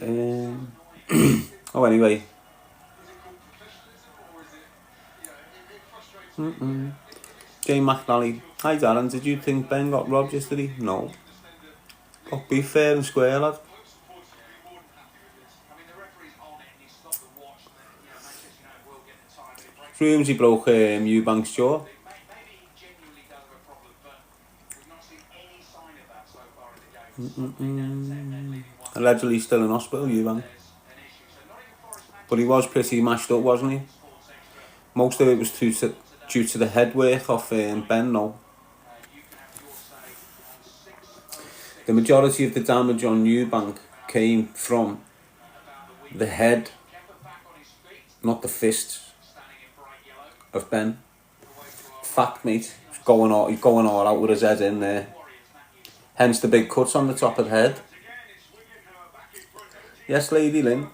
Oh, anyway. Jane McNally. Hi Darren, did you think Ben got robbed yesterday? No. Got be fair and square, lad. Rumours he broke Eubank's jaw. Allegedly still in hospital, Eubank. But he was pretty mashed up, wasn't he? Most of it was due to the head work of Ben, no. The majority of the damage on Eubank came from the head, not the fists of Ben. Fact, mate. He's going all out with his head in there. Hence the big cuts on the top of the head. Yes, Lady Lynn.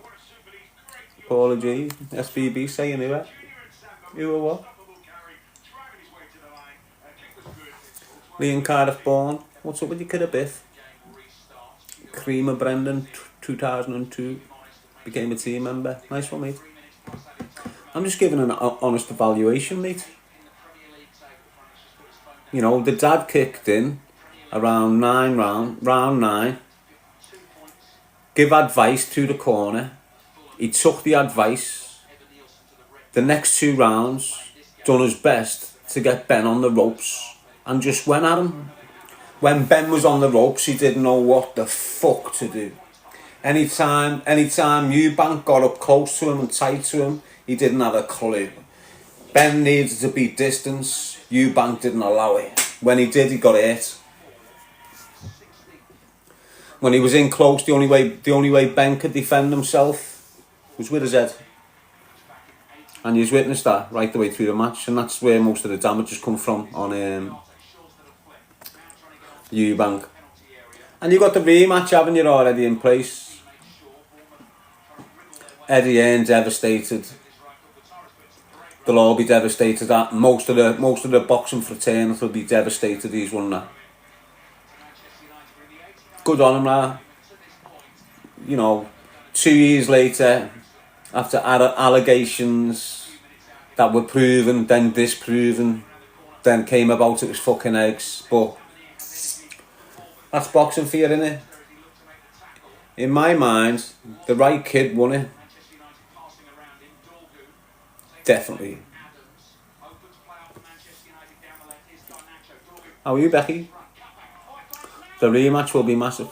Paula G. SBB saying who? Who or what? Liam Cardiff Bourne. What's up with your kid a Biff? Creamer Brendan, 2002. Became a team member. Nice one, mate. I'm just giving an honest evaluation, mate. You know, the dad kicked in around round 9. Give advice to the corner. He took the advice. The next 2 rounds, done his best to get Ben on the ropes and just went at him. When Ben was on the ropes, he didn't know what the fuck to do. Anytime Eubank got up close to him and tight to him, he didn't have a clue. Ben needed to be distance. Eubank didn't allow it. When he did, he got hit. When he was in close, the only way Ben could defend himself was with his head. And you've witnessed that right the way through the match, and that's where most of the damage has come from on Eubank. And you've got the rematch, haven't you, already in place? Eddie Hearn devastated. They'll all be devastated. That most of the boxing fraternity will be devastated. He's won that. Good on him, that. You know, 2 years later, after allegations that were proven, then disproven, then came about it was fucking eggs. But that's boxing for you, innit? In my mind, the right kid won it. Definitely. How are you, Becky? The rematch will be massive.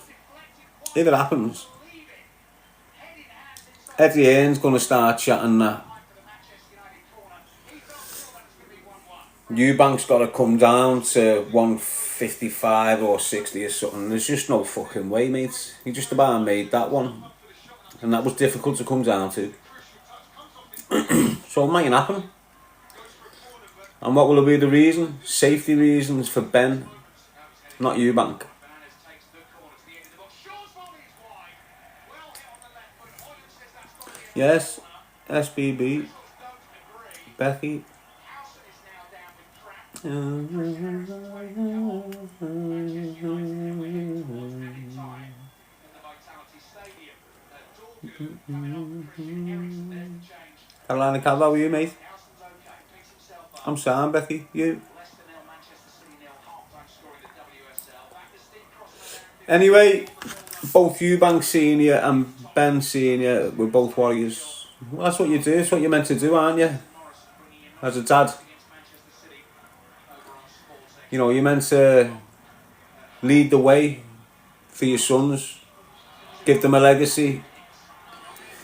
If it happens, Eddie Hearn's going to start chatting that Eubank's got to come down to 155 or 60 or something. There's just no fucking way, mate. He just about made that one. And that was difficult to come down to. So it mightn't happen. And what will be the reason? Safety reasons for Ben, not Eubank. Yes, SBB, Becky. Carolina Cav, how are you, mate? I'm Sam, Becky. You? Anyway, both Eubank Senior and Ben Senior were both warriors. Well, that's what you do. It's what you're meant to do, aren't you? As a dad. You know, you're meant to lead the way for your sons. Give them a legacy.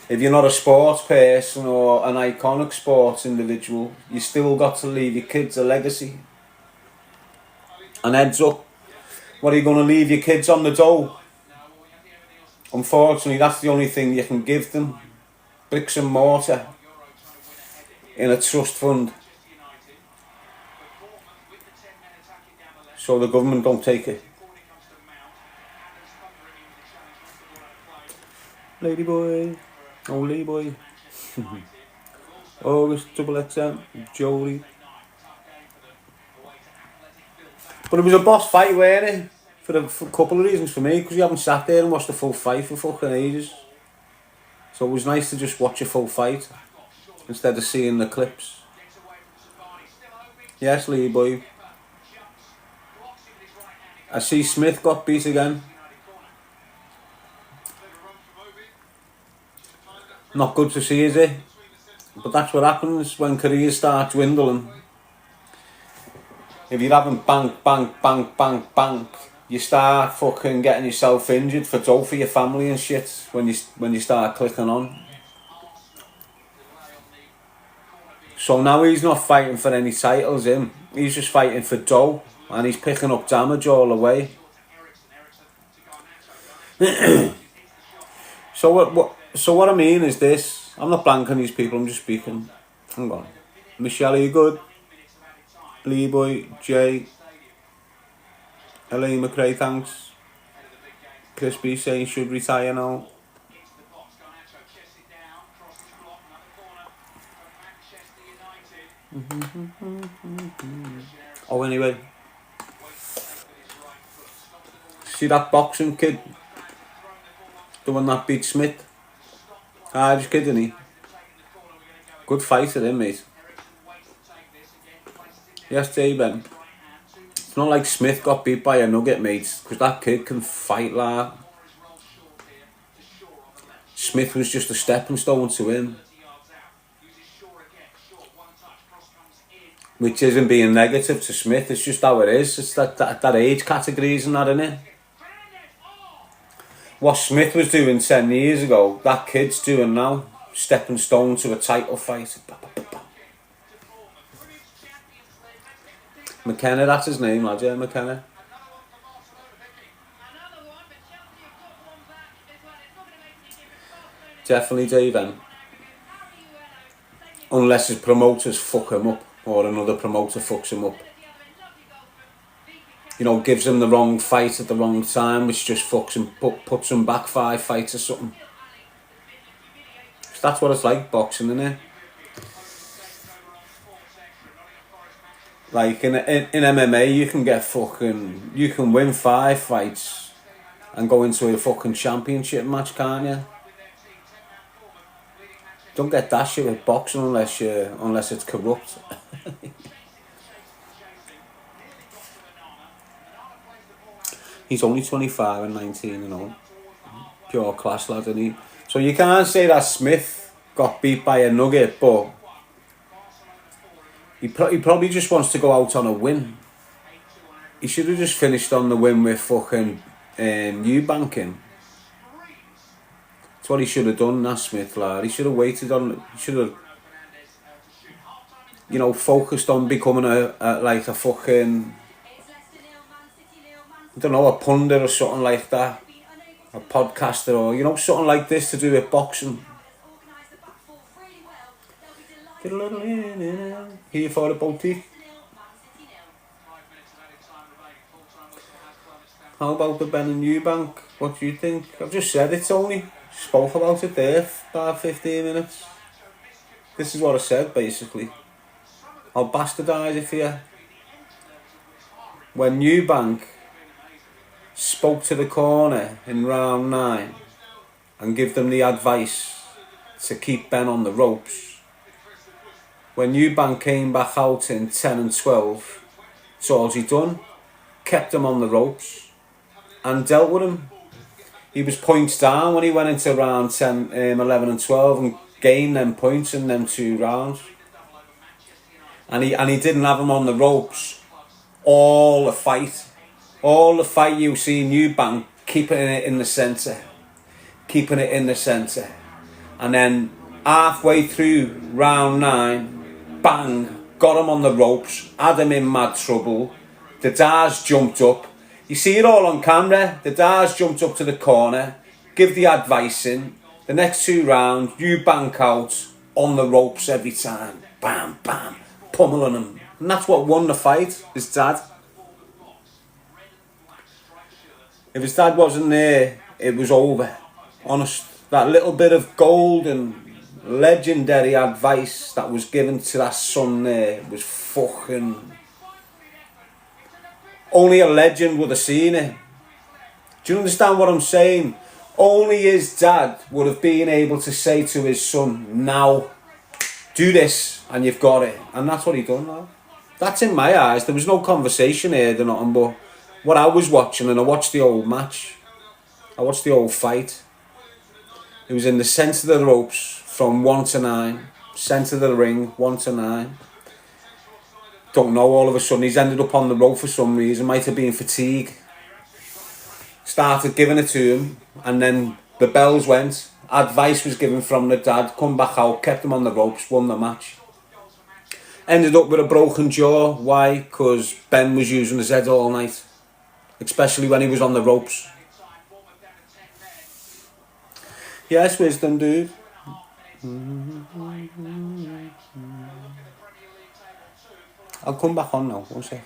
If you're not a sports person or an iconic sports individual, you still got to leave your kids a legacy. And heads up, what are you going to leave your kids on the dole? Unfortunately, that's the only thing you can give them. Bricks and mortar in a trust fund. So the government don't take it. Lady boy. Only boy. August XXM. Jolie. But it was a boss fight, weren't it? For a couple of reasons for me, because you haven't sat there and watched the full fight for fucking ages. So it was nice to just watch a full fight instead of seeing the clips. Yes, Lee boy. I see Smith got beat again. Not good to see, is it? But that's what happens when careers start dwindling. If you're having bank, bank, bank, bank, bank, you start fucking getting yourself injured for dough for your family and shit when you start clicking on. So now he's not fighting for any titles, him. He's just fighting for dough, and he's picking up damage all the way. So what I mean is this. I'm not blanking these people, I'm just speaking. Hang on. Michelle, are you good? Lee Boy, Jay, Elaine McRae, thanks. Chris B saying should retire now. Oh, anyway. See that boxing kid? The one that beat Smith? Just kidding, he. Good fighter, him, mate. Yes, Eubank. It's not like Smith got beat by a nugget, mate, because that kid can fight like. Smith was just a stepping stone to him. Which isn't being negative to Smith, it's just how it is. It's that age categories and that, innit? What Smith was doing 10 years ago, that kid's doing now. Stepping stone to a title fight. McKenna, that's his name, lad, yeah, McKenna. Definitely Darren. Unless his promoters fuck him up, or another promoter fucks him up. You know, gives him the wrong fight at the wrong time, which just fucks him, puts him back 5 fights or something. So that's what it's like, boxing, innit? Like in MMA, you can win 5 fights and go into a fucking championship match, can't you? Don't get that shit with boxing unless it's corrupt. He's only 25 and 19 and all. Pure class lad, isn't he? So you can't say that Smith got beat by a nugget, but he probably just wants to go out on a win. He should have just finished on the win with fucking Eubank. That's what he should have done, that Smith lad. He should have waited on. He should have, you know, focused on becoming a fucking, I don't know, a pundit or something like that, a podcaster, or, you know, something like this to do with boxing. Here for the boutique. How about the Ben and Eubank? What do you think? I've just said it, Tony. Spoke about it there for about 15 minutes. This is what I said, basically. I'll bastardise it for you. When Eubank spoke to the corner in round 9 and give them the advice to keep Ben on the ropes, when Eubank came back out in 10 and 12, that's all he done. Kept him on the ropes and dealt with him. He was points down when he went into round 10, 11 and 12 and gained them points in them 2 rounds. And he didn't have him on the ropes all the fight. All the fight you see Eubank keeping it in the centre. Keeping it in the centre. And then halfway through round 9, bang, got him on the ropes, had him in mad trouble. The Dars jumped up. You see it all on camera. The Dars jumped up to the corner, give the advice in. The next 2 rounds, Eubank out on the ropes every time. Bam, bam, pummeling him. And that's what won the fight, his dad. If his dad wasn't there, it was over. Honest, that little bit of golden, legendary advice that was given to that son there was fucking... Only a legend would have seen it. Do you understand what I'm saying? Only his dad would have been able to say to his son, now, do this, and you've got it. And that's what he done now. That's in my eyes. There was no conversation here or nothing, but what I was watching, and I watched the old match, I watched the old fight. It was in the centre of the ropes from 1 to 9. Centre of the ring, 1 to 9. Don't know, all of a sudden he's ended up on the rope for some reason. Might have been fatigue. Started giving it to him, and then the bells went. Advice was given from the dad, come back out, kept him on the ropes, won the match. Ended up with a broken jaw. Why? Because Ben was using his head all night, especially when he was on the ropes. Yes, wisdom, dude. I'll come back on now, one sec.